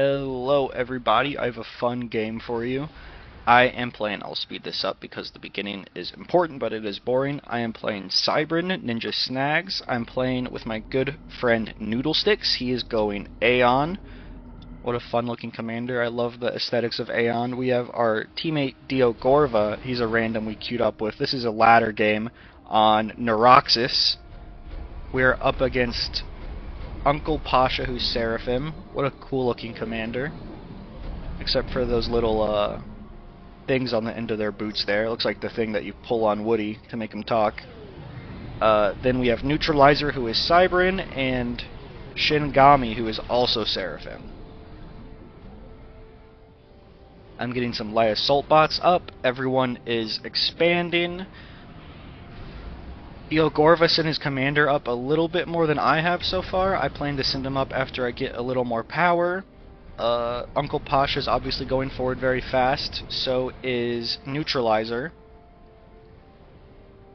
Hello everybody, I have a fun game for you. I am playing, I'll speed this up because the beginning is important but it is boring. I am playing Cybrin Ninja Snags. I'm playing with my good friend Noodlesticks. He is going Aeon. What a fun looking commander. I love the aesthetics of Aeon. We have our teammate Dio Gorva. He's a random we queued up with. This is a ladder game on Neroxis. We're up against Uncle Pasha, who's Seraphim. What a cool looking commander. Except for those little things on the end of their boots there. It looks like the thing that you pull on Woody to make him talk. Then we have Neutralizer, who is Cybrin, and Shingami, who is also Seraphim. I'm getting some light assault bots up. Everyone is expanding. Gorva sent his commander up a little bit more than I have so far. I plan to send him up after I get a little more power. Uncle Pasha's obviously going forward very fast. So is Neutralizer.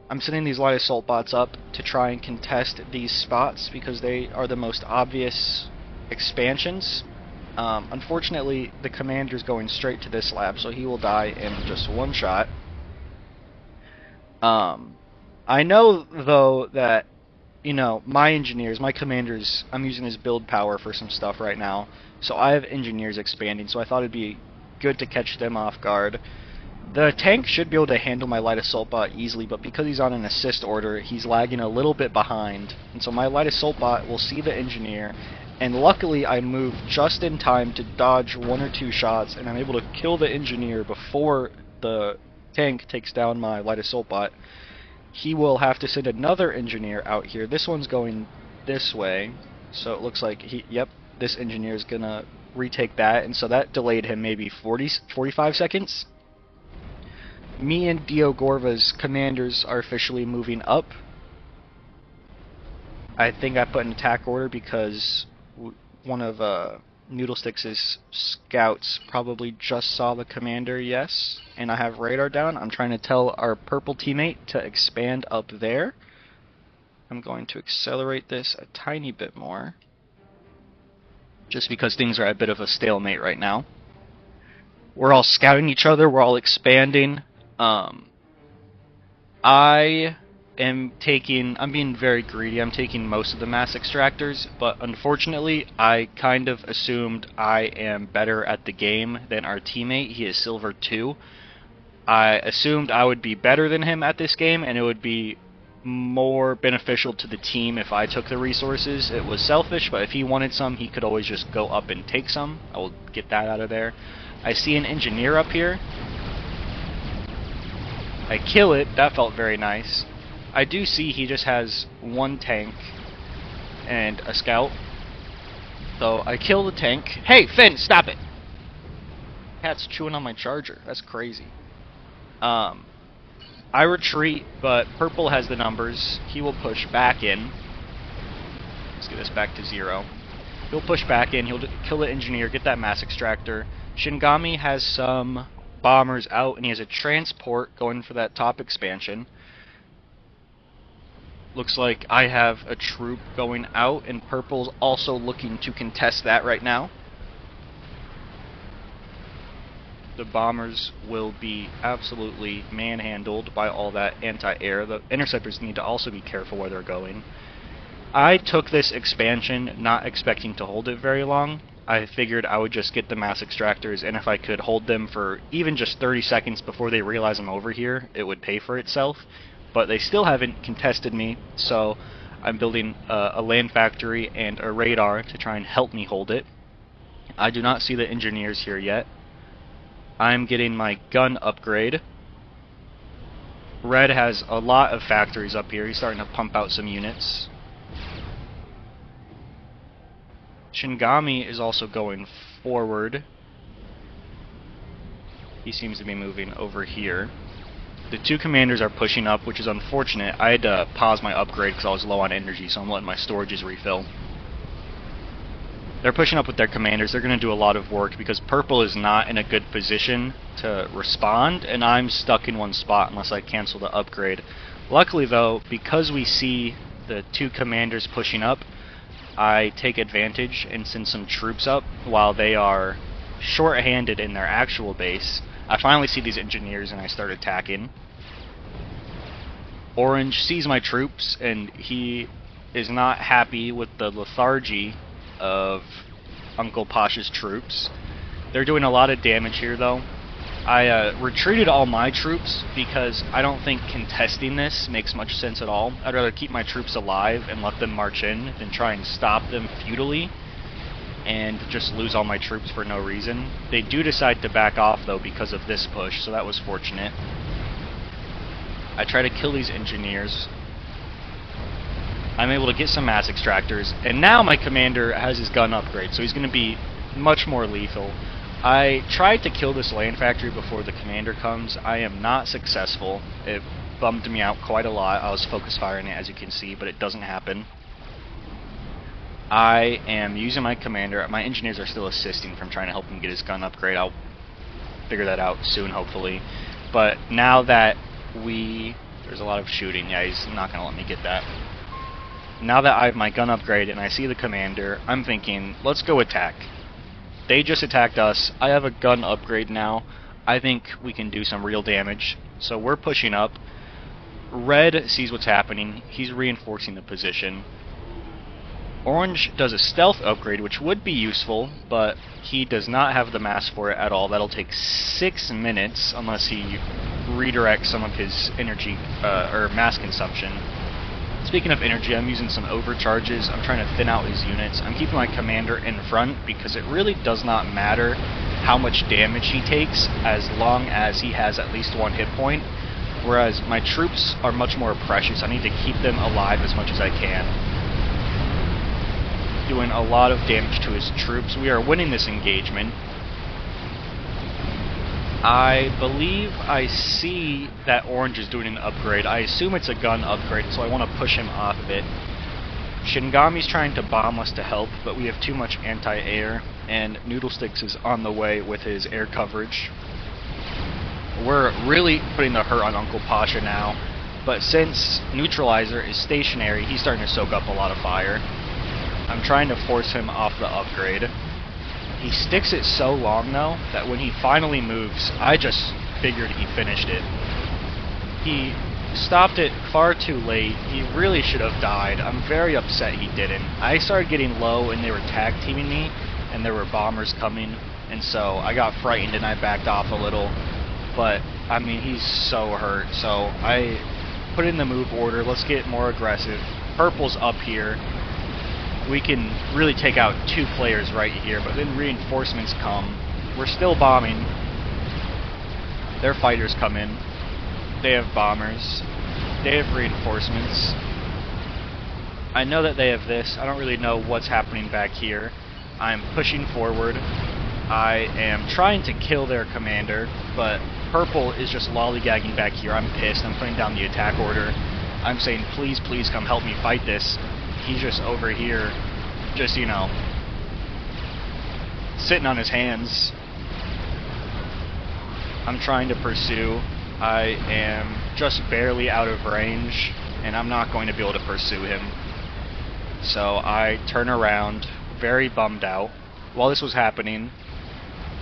I'm sending these light assault bots up to try and contest these spots because they are the most obvious expansions. Unfortunately, the commander's going straight to this lab, so he will die in just one shot. I know, though, that, my engineers, my commanders, I'm using his build power for some stuff right now, so I have engineers expanding, so I thought it'd be good to catch them off guard. The tank should be able to handle my light assault bot easily, but because he's on an assist order, he's lagging a little bit behind, and so my light assault bot will see the engineer, and luckily I moved just in time to dodge one or two shots, and I'm able to kill the engineer before the tank takes down my light assault bot. He will have to send another engineer out here. This one's going this way, so it looks like this engineer is gonna retake that, and so that delayed him maybe 45 seconds. Me and Dio Gorva's commanders are officially moving up. I think I put an attack order because one of Noodlesticks' scouts probably just saw the commander, yes, and I have radar down. I'm trying to tell our purple teammate to expand up there. I'm going to accelerate this a tiny bit more, just because things are at a bit of a stalemate right now. We're all scouting each other, we're all expanding. I'm being very greedy. I'm taking most of the mass extractors, but unfortunately, I kind of assumed I am better at the game than our teammate. He is Silver 2. I assumed I would be better than him at this game, and it would be more beneficial to the team if I took the resources. It was selfish, but if he wanted some, he could always just go up and take some. I will get that out of there. I see an engineer up here. I kill it. That felt very nice. I do see he just has one tank and a scout. So I kill the tank. Hey, Finn, stop it! Cat's chewing on my charger. That's crazy. I retreat, but purple has the numbers. He will push back in. Let's get this back to 0. He'll push back in. He'll kill the engineer, get that mass extractor. Shingami has some bombers out, and he has a transport going for that top expansion. Looks like I have a troop going out, and purple's also looking to contest that right now. The bombers will be absolutely manhandled by all that anti-air. The interceptors need to also be careful where they're going. I took this expansion not expecting to hold it very long. I figured I would just get the mass extractors, and if I could hold them for even just 30 seconds before they realize I'm over here, it would pay for itself. But they still haven't contested me, so I'm building a land factory and a radar to try and help me hold it. I do not see the engineers here yet. I'm getting my gun upgrade. Red has a lot of factories up here. He's starting to pump out some units. Shingami is also going forward. He seems to be moving over here. The two commanders are pushing up, which is unfortunate. I had to pause my upgrade because I was low on energy, so I'm letting my storages refill. They're pushing up with their commanders. They're going to do a lot of work because purple is not in a good position to respond, and I'm stuck in one spot unless I cancel the upgrade. Luckily, though, because we see the two commanders pushing up, I take advantage and send some troops up while they are short-handed in their actual base. I finally see these engineers and I start attacking. Orange sees my troops and he is not happy with the lethargy of Uncle Pasha's troops. They're doing a lot of damage here though. I retreated all my troops because I don't think contesting this makes much sense at all. I'd rather keep my troops alive and let them march in than try and stop them futilely and just lose all my troops for no reason. They do decide to back off though because of this push, so that was fortunate. I try to kill these engineers. I'm able to get some mass extractors, and now my commander has his gun upgrade, so he's going to be much more lethal. I tried to kill this land factory before the commander comes. I am not successful. It bummed me out quite a lot. I was focus firing it, as you can see, but it doesn't happen. I am using my commander. My engineers are still assisting from trying to help him get his gun upgrade. I'll figure that out soon, hopefully. But now that there's a lot of shooting. Yeah, he's not going to let me get that. Now that I have my gun upgrade and I see the commander, I'm thinking, let's go attack. They just attacked us. I have a gun upgrade now. I think we can do some real damage. So we're pushing up. Red sees what's happening. He's reinforcing the position. Orange does a stealth upgrade, which would be useful, but he does not have the mass for it at all. That'll take 6 minutes unless he redirects some of his energy or mass consumption. Speaking of energy, I'm using some overcharges. I'm trying to thin out his units. I'm keeping my commander in front because it really does not matter how much damage he takes as long as he has at least 1 hit point. Whereas my troops are much more precious. I need to keep them alive as much as I can. Doing a lot of damage to his troops. We are winning this engagement. I believe I see that Orange is doing an upgrade. I assume it's a gun upgrade, so I want to push him off of it. Shingami's trying to bomb us to help, but we have too much anti-air, and Noodlesticks is on the way with his air coverage. We're really putting the hurt on Uncle Pasha now, but since Neutralizer is stationary, he's starting to soak up a lot of fire. I'm trying to force him off the upgrade. He sticks it so long though that when he finally moves, I just figured he finished it. He stopped it far too late. He really should have died. I'm very upset he didn't. I started getting low and they were tag teaming me and there were bombers coming, and so I got frightened and I backed off a little. But I mean, he's so hurt, so I put in the move order. Let's get more aggressive. Purple's up here. We can really take out 2 players right here, but then reinforcements come. We're still bombing. Their fighters come in. They have bombers. They have reinforcements. I know that they have this. I don't really know what's happening back here. I'm pushing forward. I am trying to kill their commander, but Purple is just lollygagging back here. I'm pissed. I'm putting down the attack order. I'm saying, please, please come help me fight this. He's just over here, just, you know, sitting on his hands. I'm trying to pursue. I am just barely out of range, and I'm not going to be able to pursue him. So I turn around, very bummed out. While this was happening,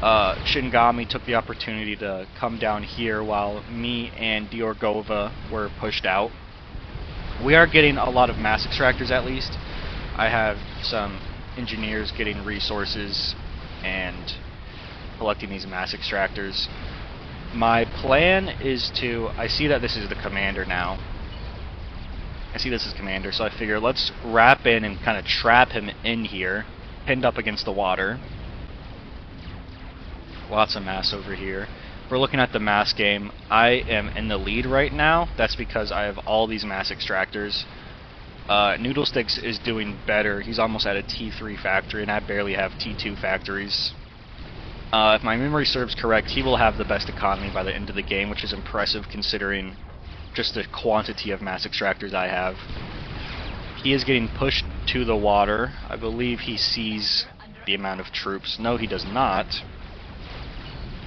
Shingami took the opportunity to come down here while me and Diorgova were pushed out. We are getting a lot of mass extractors at least. I have some engineers getting resources and collecting these mass extractors. My plan is to, I see that this is the commander now. I see this is commander, so I figure let's wrap in and kind of trap him in here, pinned up against the water. Lots of mass over here. We're looking at the mass game. I am in the lead right now. That's because I have all these mass extractors. Noodlesticks is doing better. He's almost at a T3 factory, and I barely have T2 factories. If my memory serves correct, he will have the best economy by the end of the game, which is impressive considering just the quantity of mass extractors I have. He is getting pushed to the water. I believe he sees the amount of troops. No, he does not.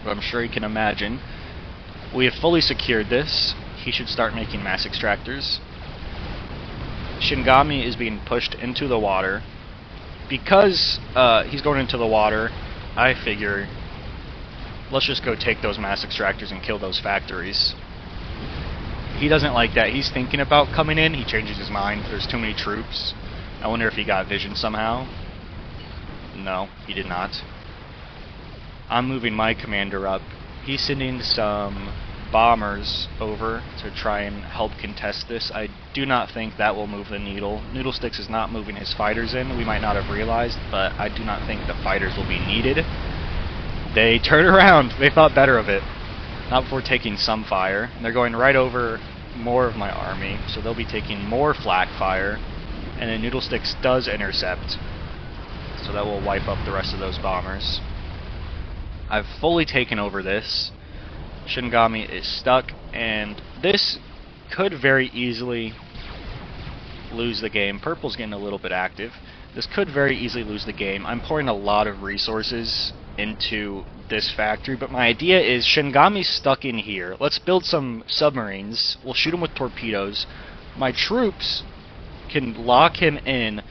But I'm sure he can imagine. We have fully secured this. He should start making mass extractors. Shingami is being pushed into the water. because he's going into the water, I figure let's just go take those mass extractors and kill those factories. He doesn't like that. He's thinking about coming in. He changes his mind. There's too many troops. I wonder if he got vision somehow. No, he did not. I'm moving my commander up. He's sending some bombers over to try and help contest this. I do not think that will move the needle. Noodlesticks is not moving his fighters in. We might not have realized, but I do not think the fighters will be needed. They turned around. They thought better of it. Not before taking some fire. And they're going right over more of my army, so they'll be taking more flak fire. And then Noodlesticks does intercept, so that will wipe up the rest of those bombers. I've fully taken over this. Shinigami is stuck, and this could very easily lose the game. Purple's getting a little bit active. This could very easily lose the game. I'm pouring a lot of resources into this factory, but my idea is Shinigami's stuck in here. Let's build some submarines. We'll shoot him with torpedoes. My troops can lock him in.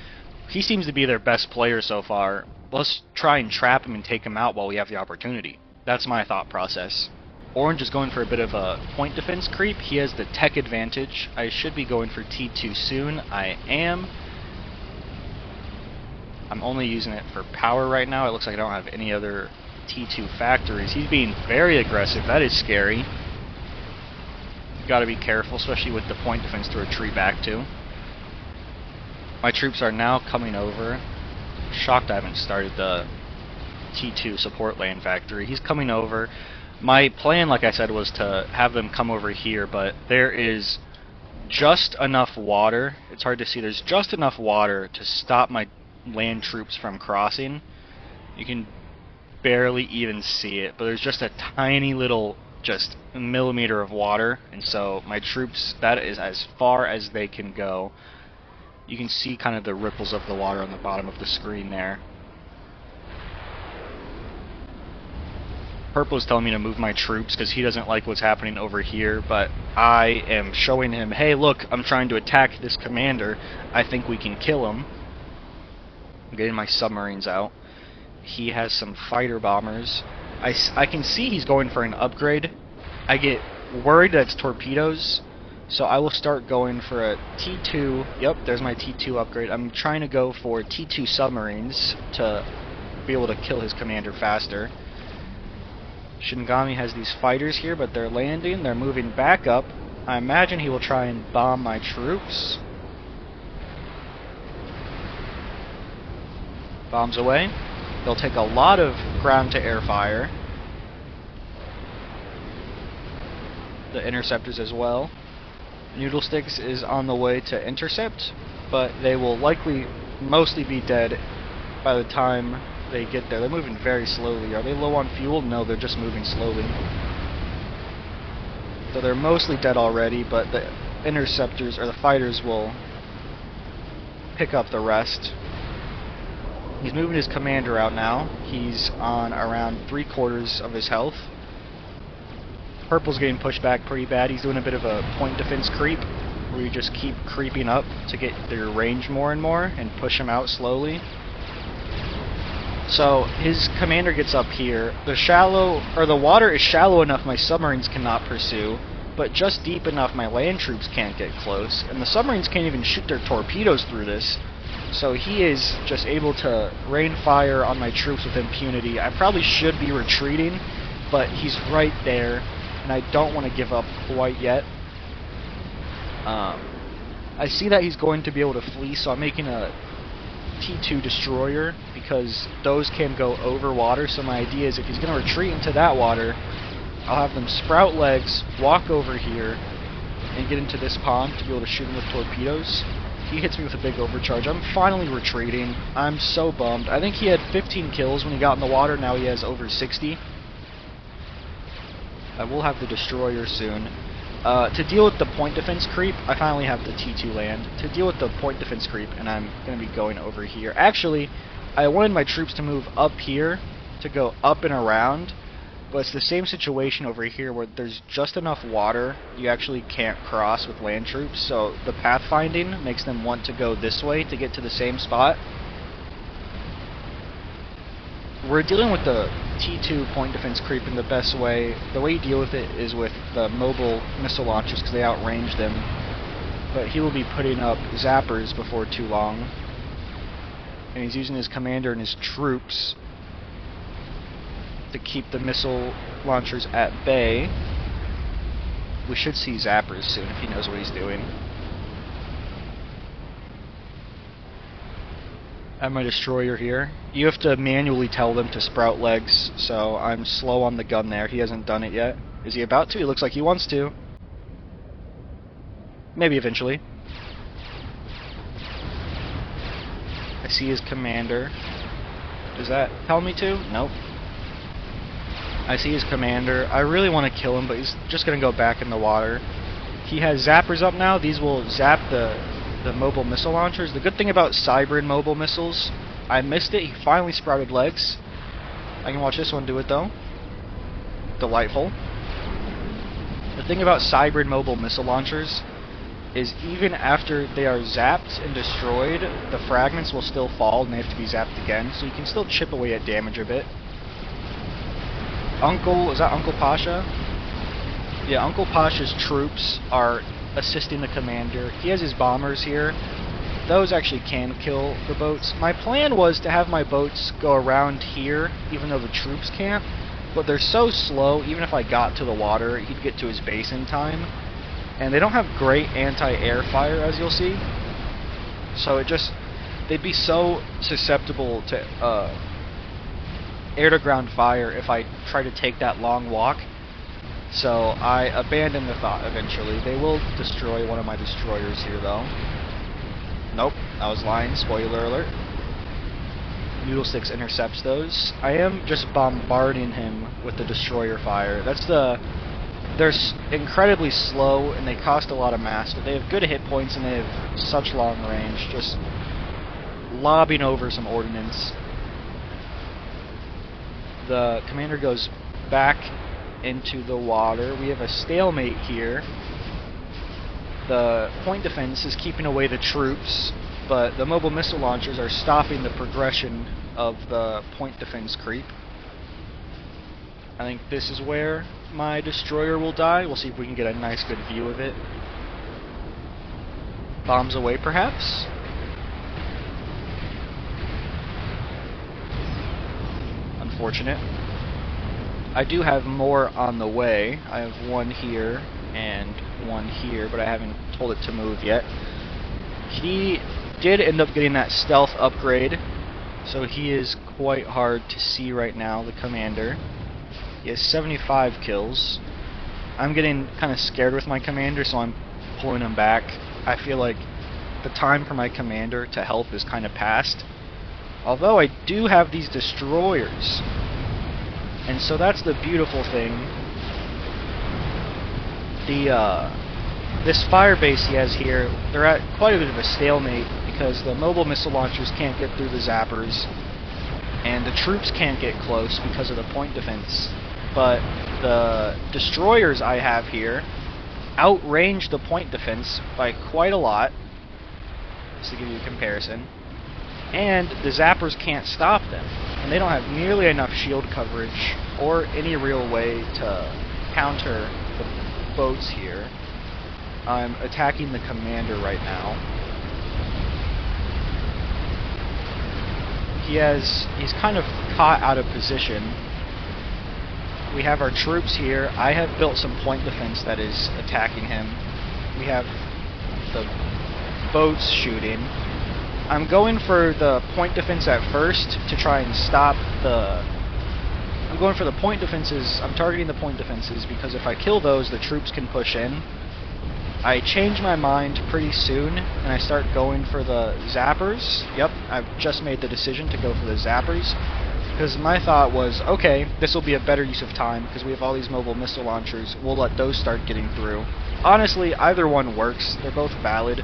He seems to be their best player so far. Let's try and trap him and take him out while we have the opportunity. That's my thought process. Orange is going for a bit of a point defense creep. He has the tech advantage. I should be going for T2 soon. I am. I'm only using it for power right now. It looks like I don't have any other T2 factories. He's being very aggressive. That is scary. Gotta be careful, especially with the point defense to retreat back to. My troops are now coming over. Shocked I haven't started the T2 support land factory. He's coming over. My plan, like I said, was to have them come over here, but there is just enough water. It's hard to see. There's just enough water to stop my land troops from crossing. You can barely even see it, but there's just a tiny little, just millimeter of water, and so my troops, that is as far as they can go. You can see kind of the ripples of the water on the bottom of the screen there. Purple is telling me to move my troops because he doesn't like what's happening over here, but I am showing him, hey look, I'm trying to attack this commander. I think we can kill him. I'm getting my submarines out. He has some fighter bombers. I can see he's going for an upgrade. I get worried that it's torpedoes, so I will start going for a T2. Yep, there's my T2 upgrade. I'm trying to go for T2 submarines to be able to kill his commander faster. Shinigami has these fighters here, but they're landing. They're moving back up. I imagine he will try and bomb my troops. Bombs away. They'll take a lot of ground-to-air fire. The interceptors as well. Noodlesticks is on the way to intercept, but they will likely mostly be dead by the time they get there. They're moving very slowly. Are they low on fuel? No, they're just moving slowly. So they're mostly dead already, but the interceptors, or the fighters, will pick up the rest. He's moving his commander out now. He's on around 3/4 of his health. Purple's getting pushed back pretty bad. He's doing a bit of a point defense creep, where you just keep creeping up to get their range more and more and push him out slowly. So his commander gets up here. The water is shallow enough my submarines cannot pursue, but just deep enough my land troops can't get close, and the submarines can't even shoot their torpedoes through this. So he is just able to rain fire on my troops with impunity. I probably should be retreating, but he's right there, and I don't want to give up quite yet. I see that he's going to be able to flee, so I'm making a T2 destroyer, because those can go over water. So my idea is if he's going to retreat into that water, I'll have them sprout legs, walk over here, and get into this pond to be able to shoot him with torpedoes. He hits me with a big overcharge. I'm finally retreating. I'm so bummed. I think he had 15 kills when he got in the water. Now he has over 60. I will have the destroyer soon. To deal with the point defense creep, I finally have the T2 land. To deal with the point defense creep, and I'm going to be going over here. Actually, I wanted my troops to move up here, to go up and around, but it's the same situation over here where there's just enough water you actually can't cross with land troops, so the pathfinding makes them want to go this way to get to the same spot. we're dealing with the T2 point defense creep in the best way. The way you deal with it is with the mobile missile launchers because they outrange them. But he will be putting up zappers before too long. And he's using his commander and his troops to keep the missile launchers at bay. We should see zappers soon if he knows what he's doing. I have my destroyer here. You have to manually tell them to sprout legs, so I'm slow on the gun there. He hasn't done it yet. Is he about to? He looks like he wants to. Maybe eventually. I see his commander. Does that tell me to? Nope. I see his commander. I really want to kill him, but he's just going to go back in the water. He has zappers up now. These will zap the mobile missile launchers. The good thing about Cybrid mobile missiles, I missed it. He finally sprouted legs. I can watch this one do it though. Delightful. The thing about Cybrid mobile missile launchers is even after they are zapped and destroyed, the fragments will still fall and they have to be zapped again, so you can still chip away at damage a bit. Is that Uncle Pasha? Yeah, Uncle Pasha's troops are assisting the commander. He has his bombers here. Those actually can kill the boats. My plan was to have my boats go around here, even though the troops can't, but they're so slow, even if I got to the water, he'd get to his base in time. And they don't have great anti-air fire, as you'll see. So they'd be so susceptible to air-to-ground fire if I try to take that long walk. So I abandoned the thought eventually. They will destroy one of my destroyers here, though. Nope, I was lying. Spoiler alert. Noodlesticks intercepts those. I am just bombarding him with the destroyer fire. They're incredibly slow and they cost a lot of mass, but they have good hit points and they have such long range. Just lobbing over some ordnance. The commander goes back into the water. We have a stalemate here. The point defense is keeping away the troops, but the mobile missile launchers are stopping the progression of the point defense creep. I think this is where my destroyer will die. We'll see if we can get a nice good view of it. Bombs away, perhaps? Unfortunate. I do have more on the way. I have one here and one here, but I haven't told it to move yet. He did end up getting that stealth upgrade, so he is quite hard to see right now, the commander. He has 75 kills. I'm getting kind of scared with my commander, so I'm pulling him back. I feel like the time for my commander to help is kind of past. Although I do have these destroyers. And so that's the beautiful thing. This fire base he has here, they're at quite a bit of a stalemate because the mobile missile launchers can't get through the zappers and the troops can't get close because of the point defense. But the destroyers I have here outrange the point defense by quite a lot, just to give you a comparison. And the zappers can't stop them, and they don't have nearly enough shield coverage or any real way to counter the boats here. I'm attacking the commander right now. He's kind of caught out of position. We have our troops here. I have built some point defense that is attacking him. We have the boats shooting. I'm going for the point defense at first to try and stop the... I'm going for the point defenses. I'm targeting the point defenses because if I kill those, the troops can push in. I change my mind pretty soon, and I start going for the zappers. Yep, I've just made the decision to go for the zappers. Because my thought was, okay, this will be a better use of time, because we have all these mobile missile launchers. We'll let those start getting through. Honestly, either one works. They're both valid.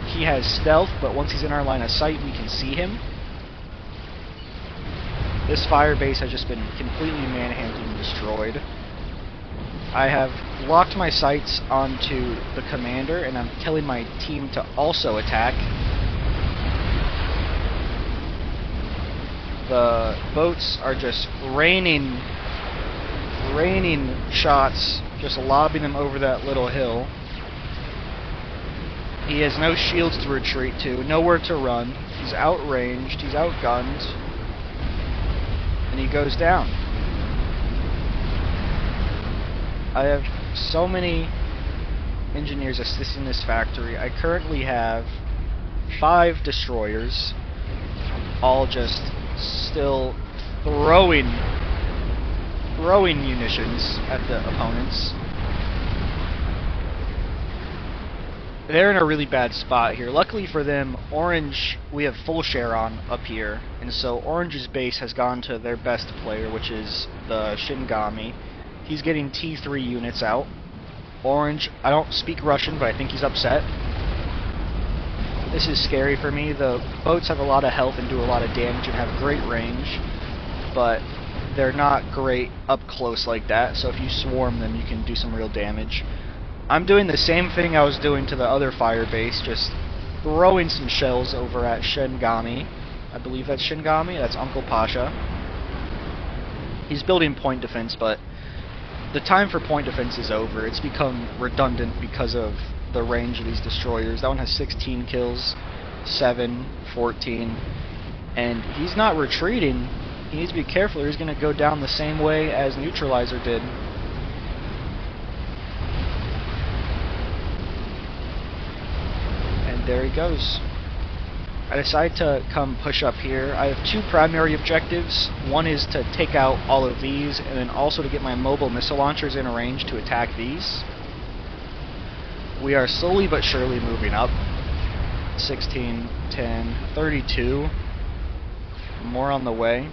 He has stealth, but once he's in our line of sight, we can see him. This fire base has just been completely manhandled and destroyed. I have locked my sights onto the commander, and I'm telling my team to also attack. The boats are just raining shots, just lobbing them over that little hill. He has no shields to retreat to, nowhere to run. He's outranged, he's outgunned, and he goes down. I have so many engineers assisting this factory. I currently have 5 destroyers, all just still throwing munitions at the opponents. They're in a really bad spot here. Luckily for them, Orange, we have full share on up here, and so Orange's base has gone to their best player, which is the Shingami. He's getting T3 units out. Orange, I don't speak Russian, but I think he's upset. This is scary for me. The boats have a lot of health and do a lot of damage and have great range, but they're not great up close like that, so if you swarm them, you can do some real damage. I'm doing the same thing I was doing to the other fire base, just throwing some shells over at Shingami. I believe that's Shingami, that's Uncle Pasha. He's building point defense, but the time for point defense is over. It's become redundant because of the range of these destroyers. That one has 16 kills, 7, 14, and he's not retreating. He needs to be careful or he's going to go down the same way as Neutralizer did. And there he goes. I decide to come push up here. I have 2 primary objectives. One is to take out all of these, and then also to get my mobile missile launchers in range to attack these. We are slowly but surely moving up. 16, 10, 32. More on the way.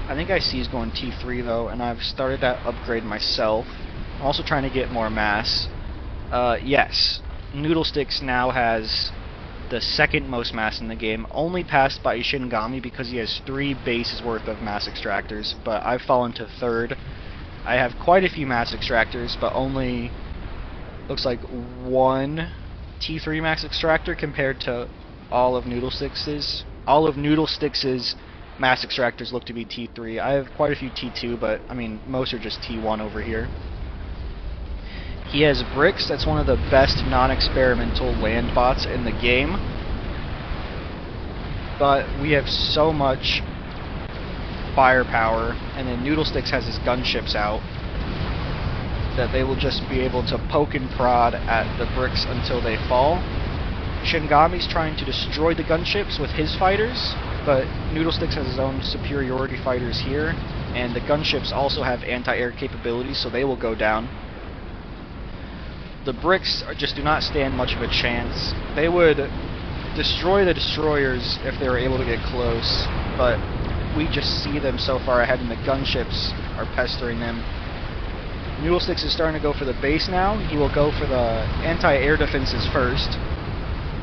I think I see he's going T3 though, and I've started that upgrade myself. I'm also trying to get more mass. Yes, Noodle Sticks now has the 2nd most mass in the game, only passed by Shingami because he has 3 bases worth of mass extractors, but I've fallen to 3rd. I have quite a few mass extractors, but only, looks like 1 T3 mass extractor compared to all of Noodle Sticks's. All of Noodle Sticks's mass extractors look to be T3. I have quite a few T2, but I mean, most are just T1 over here. He has bricks. That's one of the best non-experimental land bots in the game. But we have so much firepower, and then Noodle Sticks has his gunships out, that they will just be able to poke and prod at the bricks until they fall. Shingami's trying to destroy the gunships with his fighters, but Noodle Sticks has his own superiority fighters here, and the gunships also have anti-air capabilities, so they will go down. The bricks just do not stand much of a chance. They would destroy the destroyers if they were able to get close, but we just see them so far ahead and the gunships are pestering them. Noodle Sticks is starting to go for the base now. He will go for the anti-air defenses first.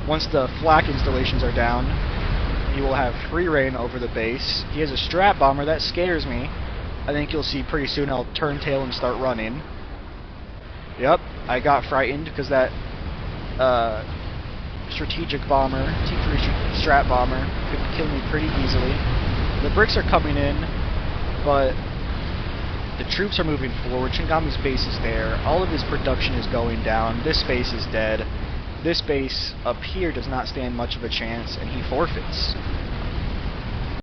Once the flak installations are down, he will have free reign over the base. He has a strat bomber, that scares me. I think you'll see pretty soon I'll turn tail and start running. Yep, I got frightened because that strategic bomber, T3 strat bomber, could kill me pretty easily. The bricks are coming in, but the troops are moving forward. Shingami's base is there. All of his production is going down. This base is dead. This base up here does not stand much of a chance, and he forfeits.